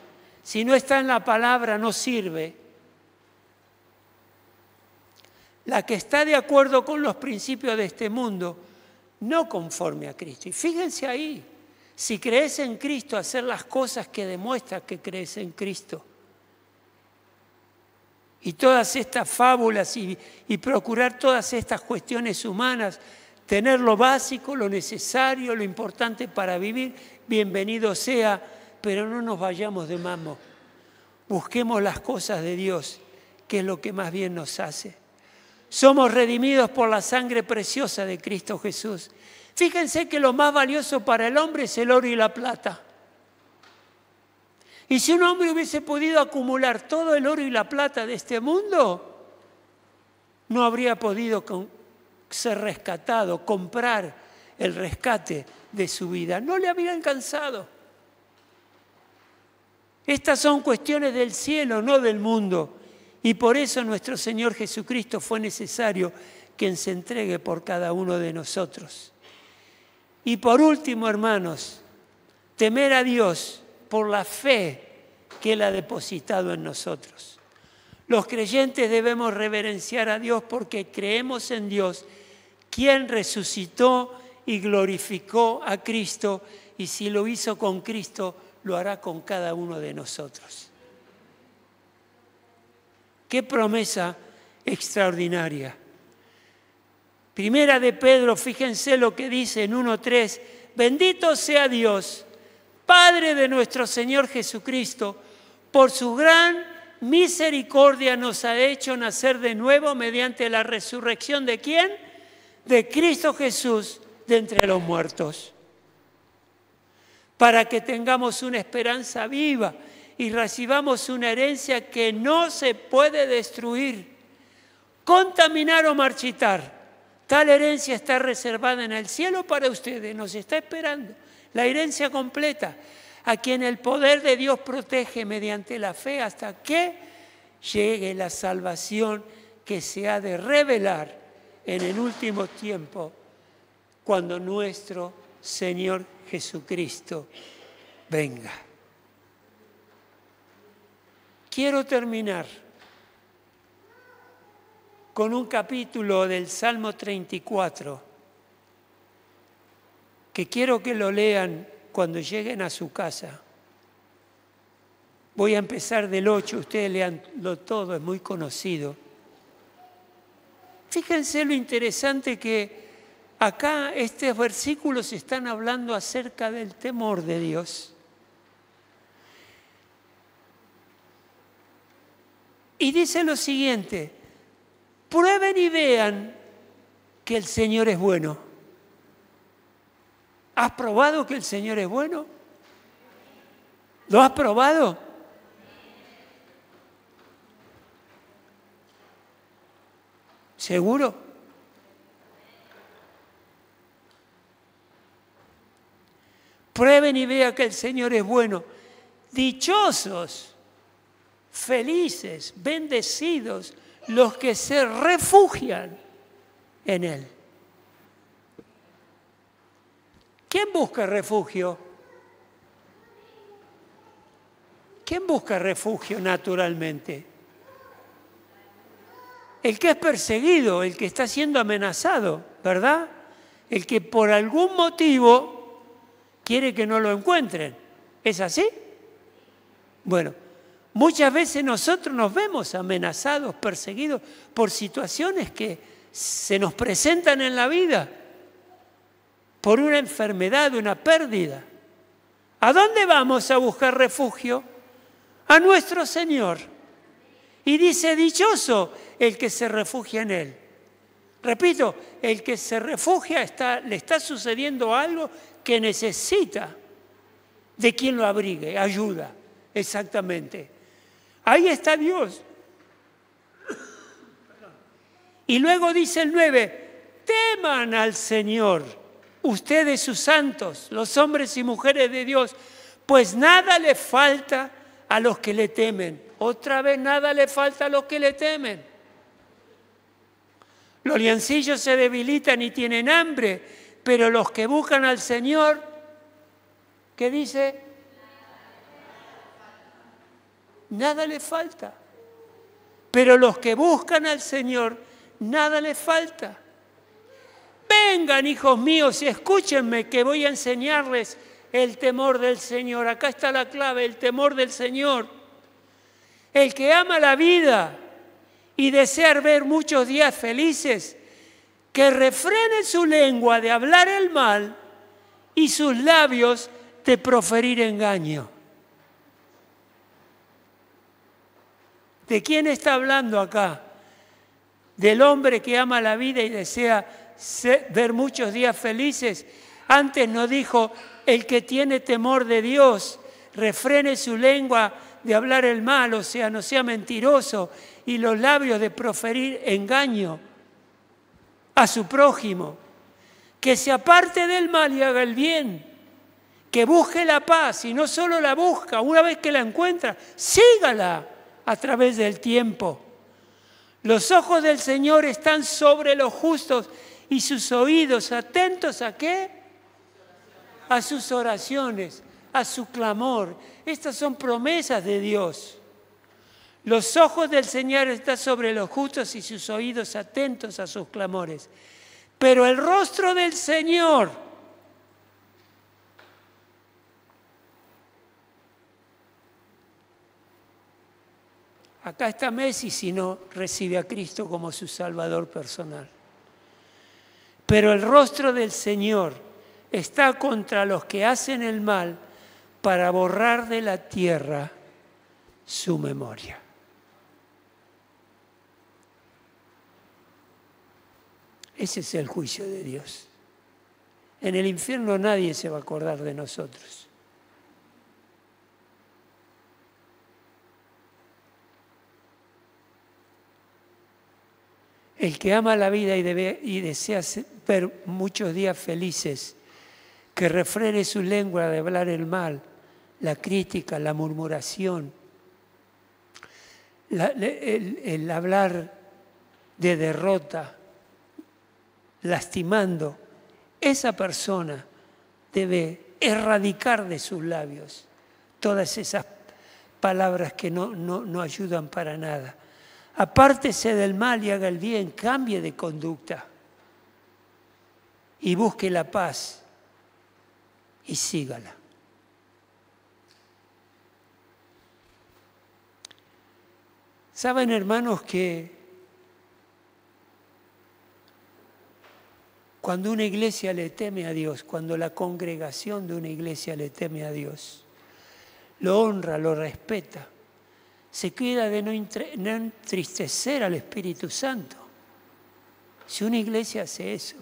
Si no está en la palabra, no sirve. La que está de acuerdo con los principios de este mundo, no conforme a Cristo. Y fíjense ahí, si crees en Cristo, hacer las cosas que demuestran que crees en Cristo. Y todas estas fábulas y procurar todas estas cuestiones humanas, tener lo básico, lo necesario, lo importante para vivir, bienvenido sea, pero no nos vayamos de mambo. Busquemos las cosas de Dios, que es lo que más bien nos hace. Somos redimidos por la sangre preciosa de Cristo Jesús. Fíjense que lo más valioso para el hombre es el oro y la plata. Y si un hombre hubiese podido acumular todo el oro y la plata de este mundo, no habría podido ser rescatado, comprar el rescate de su vida. No le habría alcanzado. Estas son cuestiones del cielo, no del mundo. Y por eso nuestro Señor Jesucristo fue necesario quien se entregue por cada uno de nosotros. Y por último, hermanos, temer a Dios por la fe que Él ha depositado en nosotros. Los creyentes debemos reverenciar a Dios porque creemos en Dios, quien resucitó y glorificó a Cristo, y si lo hizo con Cristo, lo hará con cada uno de nosotros. ¡Qué promesa extraordinaria! Primera de Pedro, fíjense lo que dice en 1:3. Bendito sea Dios, Padre de nuestro Señor Jesucristo, por su gran misericordia nos ha hecho nacer de nuevo mediante la resurrección ¿de quién? De Cristo Jesús de entre los muertos, para que tengamos una esperanza viva y recibamos una herencia que no se puede destruir, contaminar o marchitar. Tal herencia está reservada en el cielo para ustedes, nos está esperando la herencia completa, a quien el poder de Dios protege mediante la fe hasta que llegue la salvación que se ha de revelar en el último tiempo, cuando nuestro Señor Jesucristo venga. Quiero terminar con un capítulo del Salmo 34, que quiero que lo lean cuando lleguen a su casa. Voy a empezar del 8, ustedes leanlo todo, es muy conocido. Fíjense lo interesante que acá estos versículos están hablando acerca del temor de Dios. Y dice lo siguiente: prueben y vean que el Señor es bueno. ¿Has probado que el Señor es bueno? ¿Lo has probado? ¿Seguro? Prueben y vean que el Señor es bueno. Dichosos, felices, bendecidos los que se refugian en Él. ¿Quién busca refugio? ¿Quién busca refugio naturalmente? El que es perseguido, el que está siendo amenazado, ¿verdad? El que por algún motivo quiere que no lo encuentren. ¿Es así? Bueno, muchas veces nosotros nos vemos amenazados, perseguidos por situaciones que se nos presentan en la vida, por una enfermedad, una pérdida. ¿A dónde vamos a buscar refugio? A nuestro Señor. Y dice, dichoso el que se refugia en Él. Repito, el que se refugia le está sucediendo algo que necesita de quien lo abrigue, ayuda, exactamente. Ahí está Dios. Y luego dice el 9, teman al Señor, ustedes sus santos, los hombres y mujeres de Dios, pues nada le falta a los que le temen. Otra vez nada le falta a los que le temen. Los leoncillos se debilitan y tienen hambre, pero los que buscan al Señor, ¿qué dice? Nada le falta. Pero los que buscan al Señor, nada les falta. Vengan, hijos míos, y escúchenme que voy a enseñarles el temor del Señor. Acá está la clave, el temor del Señor. El que ama la vida y desea ver muchos días felices, que refrene su lengua de hablar el mal y sus labios de proferir engaño. ¿De quién está hablando acá? Del hombre que ama la vida y desea ver muchos días felices. Antes nos dijo, el que tiene temor de Dios, refrene su lengua de hablar el mal, o sea, no sea mentiroso, y los labios de proferir engaño a su prójimo, que se aparte del mal y haga el bien, que busque la paz, y no solo la busca, una vez que la encuentra, sígala a través del tiempo. Los ojos del Señor están sobre los justos y sus oídos atentos ¿a qué? A sus oraciones, a su clamor. Estas son promesas de Dios. Los ojos del Señor están sobre los justos y sus oídos atentos a sus clamores. Pero el rostro del Señor acá está Messi si no recibe a Cristo como su Salvador personal. Pero el rostro del Señor está contra los que hacen el mal para borrar de la tierra su memoria. Ese es el juicio de Dios. En el infierno nadie se va a acordar de nosotros. El que ama la vida y desea ver muchos días felices, que refrene su lengua de hablar el mal, la crítica, la murmuración, el hablar de derrota, lastimando, esa persona debe erradicar de sus labios todas esas palabras que no ayudan para nada. Apártese del mal y haga el bien, cambie de conducta y busque la paz y sígala. ¿Saben, hermanos, que cuando una iglesia le teme a Dios, cuando la congregación de una iglesia le teme a Dios, lo honra, lo respeta, se cuida de no entristecer al Espíritu Santo? Si una iglesia hace eso,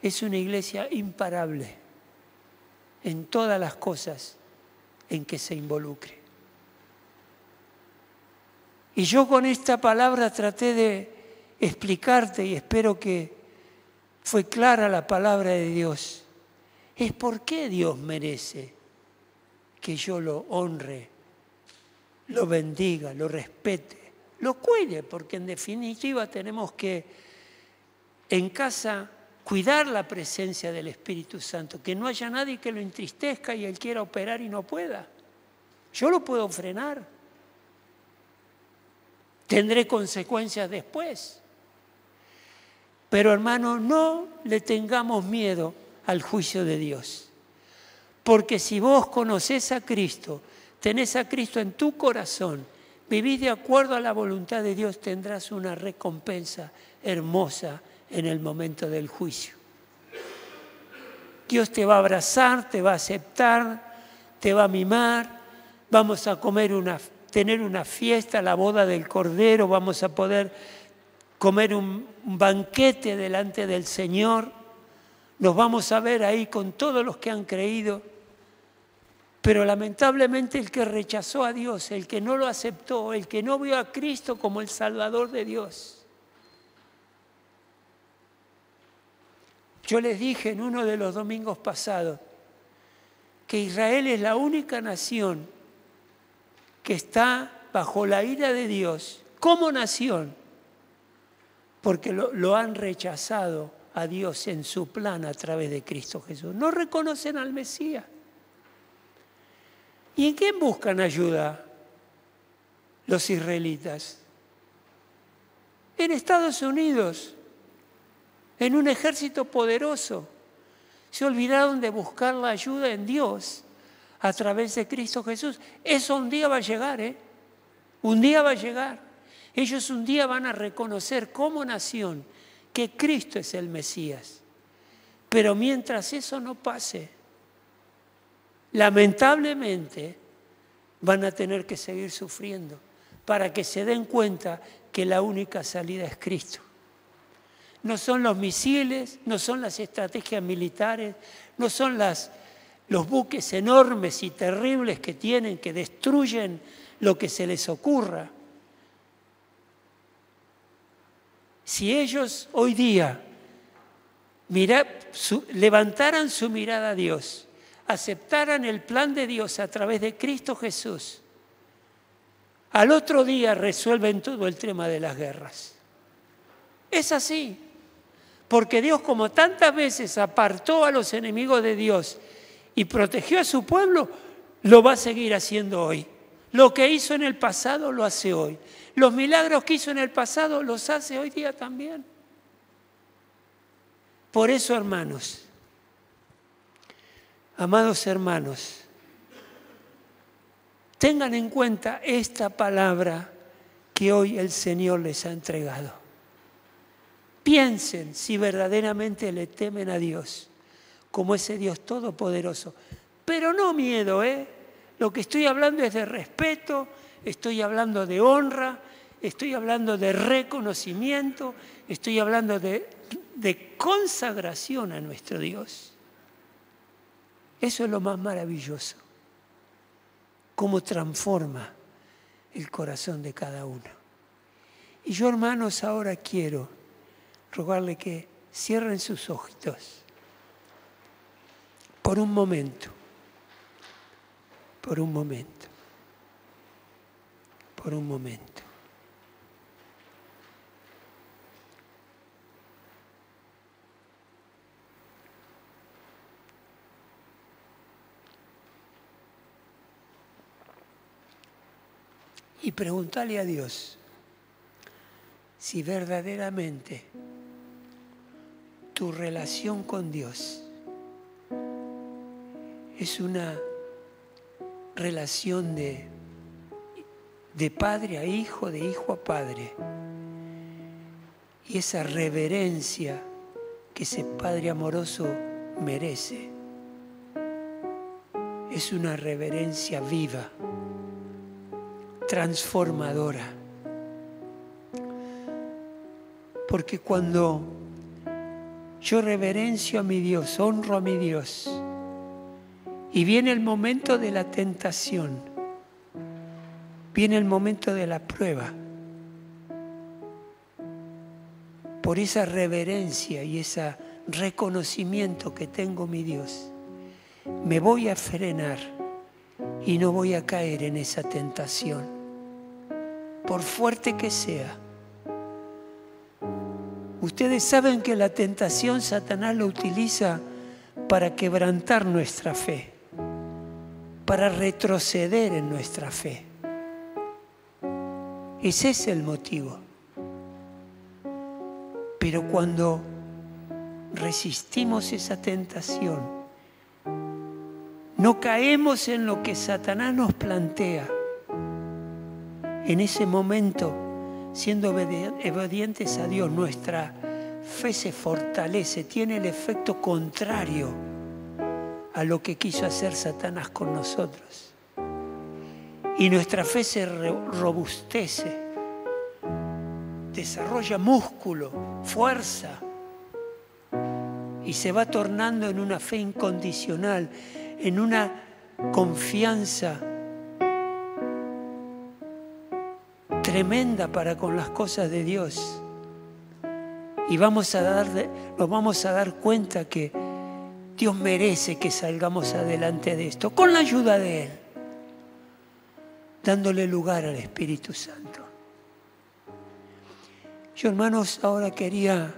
es una iglesia imparable en todas las cosas en que se involucre. Y yo con esta palabra traté de explicarte, y espero que fue clara la palabra de Dios, es por qué Dios merece que yo lo honre, lo bendiga, lo respete, lo cuide, porque en definitiva tenemos que en casa cuidar la presencia del Espíritu Santo, que no haya nadie que lo entristezca y él quiera operar y no pueda. Yo lo puedo frenar. Tendré consecuencias después. Pero hermano, no le tengamos miedo al juicio de Dios. Porque si vos conocés a Cristo, tenés a Cristo en tu corazón, vivís de acuerdo a la voluntad de Dios, tendrás una recompensa hermosa en el momento del juicio. Dios te va a abrazar, te va a aceptar, te va a mimar, vamos a tener una fiesta, la boda del Cordero, vamos a poder comer un banquete delante del Señor, nos vamos a ver ahí con todos los que han creído. Pero lamentablemente el que rechazó a Dios, el que no lo aceptó, el que no vio a Cristo como el Salvador de Dios. Yo les dije en uno de los domingos pasados que Israel es la única nación que está bajo la ira de Dios como nación, porque lo han rechazado a Dios en su plan a través de Cristo Jesús. No reconocen al Mesías. ¿Y en quién buscan ayuda los israelitas? En Estados Unidos, en un ejército poderoso. Se olvidaron de buscar la ayuda en Dios a través de Cristo Jesús. Eso un día va a llegar, ¿eh? Un día va a llegar. Ellos un día van a reconocer como nación que Cristo es el Mesías. Pero mientras eso no pase, lamentablemente van a tener que seguir sufriendo para que se den cuenta que la única salida es Cristo. No son los misiles, no son las estrategias militares, no son los buques enormes y terribles que tienen, que destruyen lo que se les ocurra. Si ellos hoy día levantaran su mirada a Dios, aceptaran el plan de Dios a través de Cristo Jesús, al otro día resuelven todo el tema de las guerras. Es así, porque Dios, como tantas veces apartó a los enemigos de Dios y protegió a su pueblo, lo va a seguir haciendo hoy. Lo que hizo en el pasado lo hace hoy. Los milagros que hizo en el pasado los hace hoy día también. Por eso, hermanos, amados hermanos, tengan en cuenta esta palabra que hoy el Señor les ha entregado. Piensen si verdaderamente le temen a Dios, como ese Dios todopoderoso. Pero no miedo, ¿eh? Lo que estoy hablando es de respeto, estoy hablando de honra, estoy hablando de reconocimiento, estoy hablando de consagración a nuestro Dios. Eso es lo más maravilloso. Cómo transforma el corazón de cada uno. Y yo, hermanos, ahora quiero rogarle que cierren sus ojitos por un momento, por un momento, por un momento. Y preguntarle a Dios si verdaderamente tu relación con Dios es una relación de padre a hijo, de hijo a padre. Y esa reverencia que ese Padre amoroso merece es una reverencia viva, transformadora. Porque cuando yo reverencio a mi Dios, honro a mi Dios, y viene el momento de la tentación, viene el momento de la prueba, por esa reverencia y ese reconocimiento que tengo mi Dios, me voy a frenar y no voy a caer en esa tentación, por fuerte que sea. Ustedes saben que la tentación Satanás lo utiliza para quebrantar nuestra fe. para retroceder en nuestra fe. Ese es el motivo. Pero cuando resistimos esa tentación, no caemos en lo que Satanás nos plantea. En ese momento, siendo obedientes a Dios, nuestra fe se fortalece, tiene el efecto contrario a lo que quiso hacer Satanás con nosotros. Y nuestra fe se robustece, desarrolla músculo, fuerza, y se va tornando en una fe incondicional, en una confianza tremenda para con las cosas de Dios. Y nos vamos a dar cuenta que Dios merece que salgamos adelante de esto, con la ayuda de Él, dándole lugar al Espíritu Santo. Yo, hermanos, ahora quería,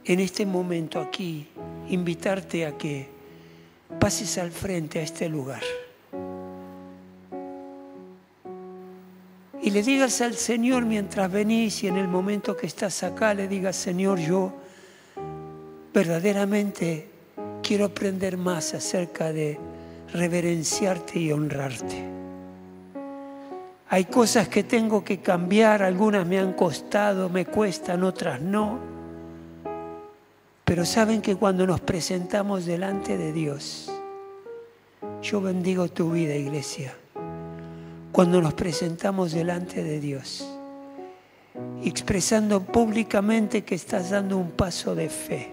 en este momento aquí, invitarte a que pases al frente a este lugar y le digas al Señor mientras venís, y en el momento que estás acá le digas: Señor, yo verdaderamente quiero aprender más acerca de reverenciarte y honrarte. Hay cosas que tengo que cambiar, algunas me han costado, me cuestan, otras no. Pero saben que cuando nos presentamos delante de Dios, yo bendigo tu vida, iglesia. Cuando nos presentamos delante de Dios, expresando públicamente que estás dando un paso de fe,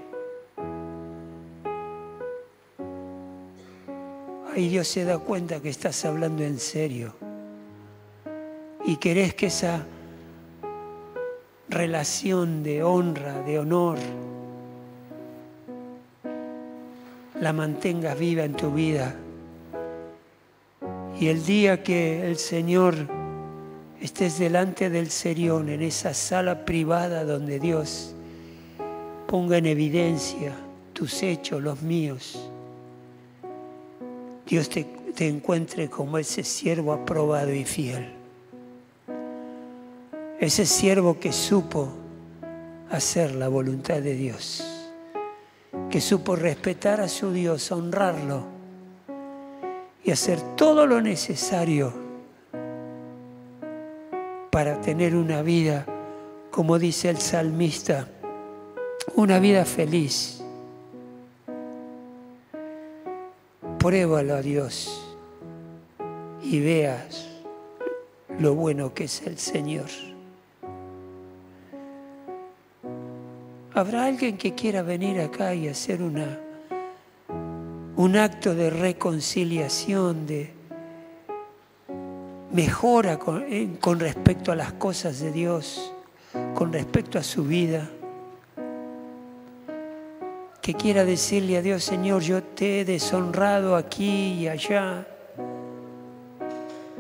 ahí Dios se da cuenta que estás hablando en serio y querés que esa relación de honra, de honor, la mantengas viva en tu vida. Y el día que el Señor estés delante del Serión, en esa sala privada donde Dios ponga en evidencia tus hechos, los míos, Dios te encuentre como ese siervo aprobado y fiel. Ese siervo que supo hacer la voluntad de Dios, que supo respetar a su Dios, honrarlo y hacer todo lo necesario para tener una vida, como dice el salmista, una vida feliz. Pruébalo a Dios y veas lo bueno que es el Señor. ¿Habrá alguien que quiera venir acá y hacer un acto de reconciliación, de mejora con respecto a las cosas de Dios, con respecto a su vida? Que quiera decirle a Dios: Señor, yo te he deshonrado aquí y allá,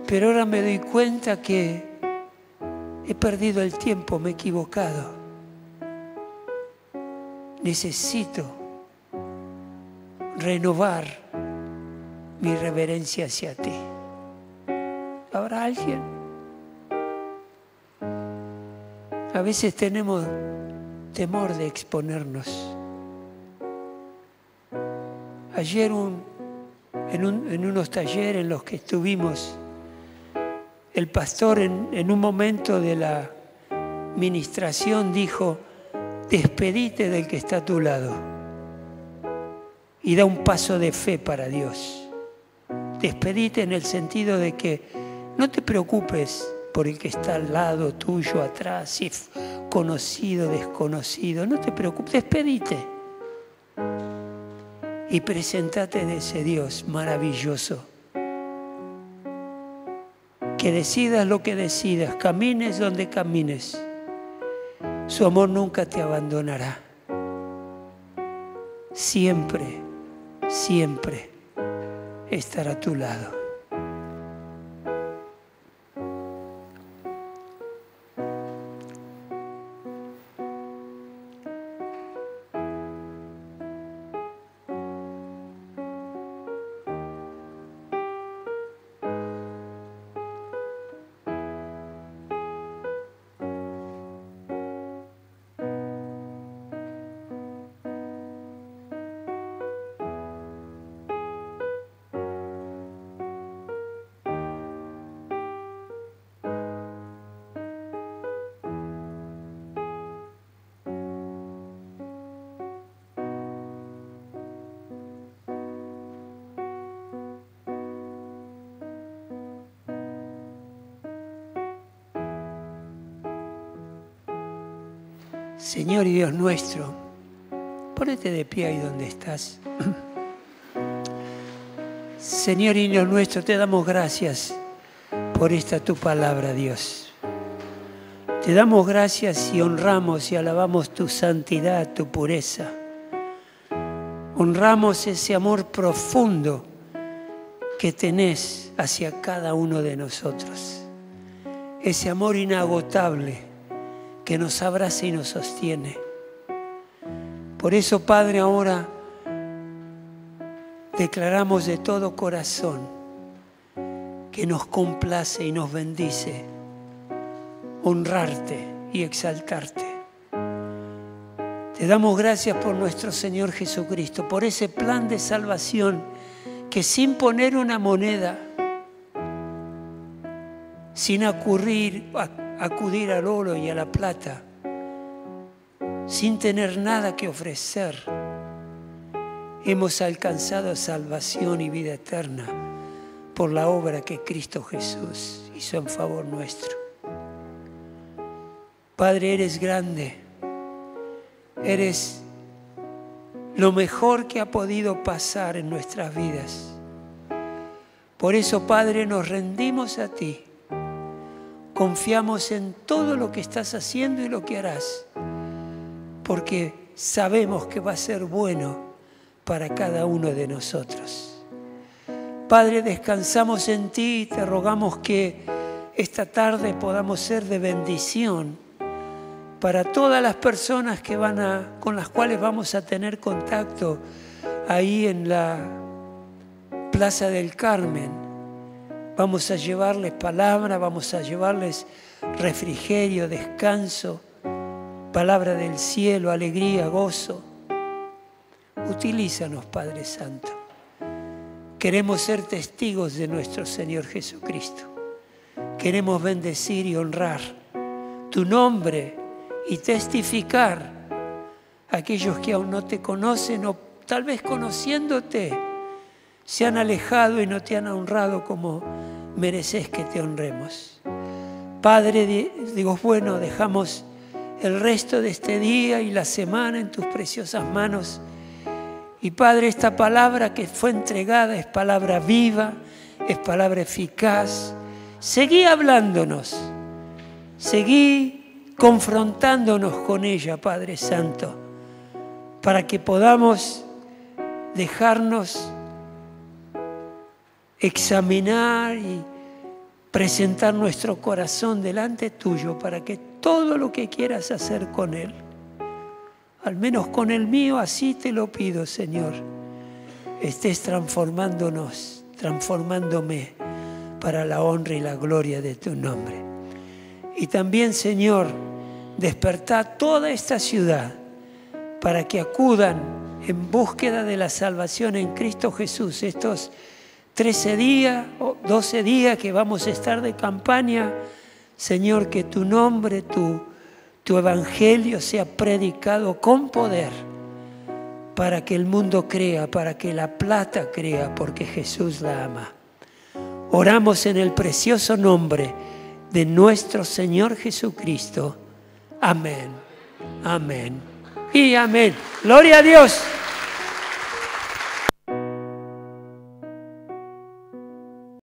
pero ahora me doy cuenta que he perdido el tiempo, me he equivocado. Necesito renovar mi reverencia hacia ti. ¿Habrá alguien? A veces tenemos temor de exponernos. Ayer en unos talleres en los que estuvimos, el pastor en un momento de la ministración dijo: despedite del que está a tu lado y da un paso de fe para Dios. Despedite en el sentido de que no te preocupes por el que está al lado tuyo, atrás, si es conocido, desconocido. No te preocupes, despedite y preséntate de ese Dios maravilloso. Que decidas lo que decidas, camines donde camines, su amor nunca te abandonará. Siempre, siempre estará a tu lado. Señor y Dios nuestro, ponete de pie ahí donde estás. Señor y Dios nuestro, te damos gracias por esta tu palabra, Dios. Te damos gracias y honramos y alabamos tu santidad, tu pureza. Honramos ese amor profundo que tenés hacia cada uno de nosotros. Ese amor inagotable que nos abraza y nos sostiene. Por eso, Padre, ahora declaramos de todo corazón que nos complace y nos bendice honrarte y exaltarte. Te damos gracias por nuestro Señor Jesucristo, por ese plan de salvación que sin poner una moneda, sin acudir al oro y a la plata, sin tener nada que ofrecer, hemos alcanzado salvación y vida eterna por la obra que Cristo Jesús hizo en favor nuestro. Padre, eres grande, eres lo mejor que ha podido pasar en nuestras vidas. Por eso, Padre, nos rendimos a ti. Confiamos en todo lo que estás haciendo y lo que harás, porque sabemos que va a ser bueno para cada uno de nosotros. Padre, descansamos en ti y te rogamos que esta tarde podamos ser de bendición para todas las personas que con las cuales vamos a tener contacto ahí en la Plaza del Carmen. Vamos a llevarles palabra, vamos a llevarles refrigerio, descanso, palabra del cielo, alegría, gozo. Utilízanos, Padre Santo. Queremos ser testigos de nuestro Señor Jesucristo. Queremos bendecir y honrar tu nombre y testificar a aquellos que aún no te conocen o tal vez conociéndote se han alejado y no te han honrado como mereces que te honremos. Padre, digo, bueno, dejamos el resto de este día y la semana en tus preciosas manos. Y Padre, esta palabra que fue entregada es palabra viva, es palabra eficaz. Seguí hablándonos, seguí confrontándonos con ella, Padre Santo, para que podamos dejarnos examinar y presentar nuestro corazón delante tuyo para que todo lo que quieras hacer con él, al menos con el mío, así te lo pido, Señor, estés transformándonos, transformándome para la honra y la gloria de tu nombre. Y también, Señor, despertá toda esta ciudad para que acudan en búsqueda de la salvación en Cristo Jesús. Estos 13 días o 12 días que vamos a estar de campaña, Señor, que tu nombre, tu evangelio sea predicado con poder para que el mundo crea, para que la plata crea, porque Jesús la ama. Oramos en el precioso nombre de nuestro Señor Jesucristo. Amén, amén y amén. Gloria a Dios.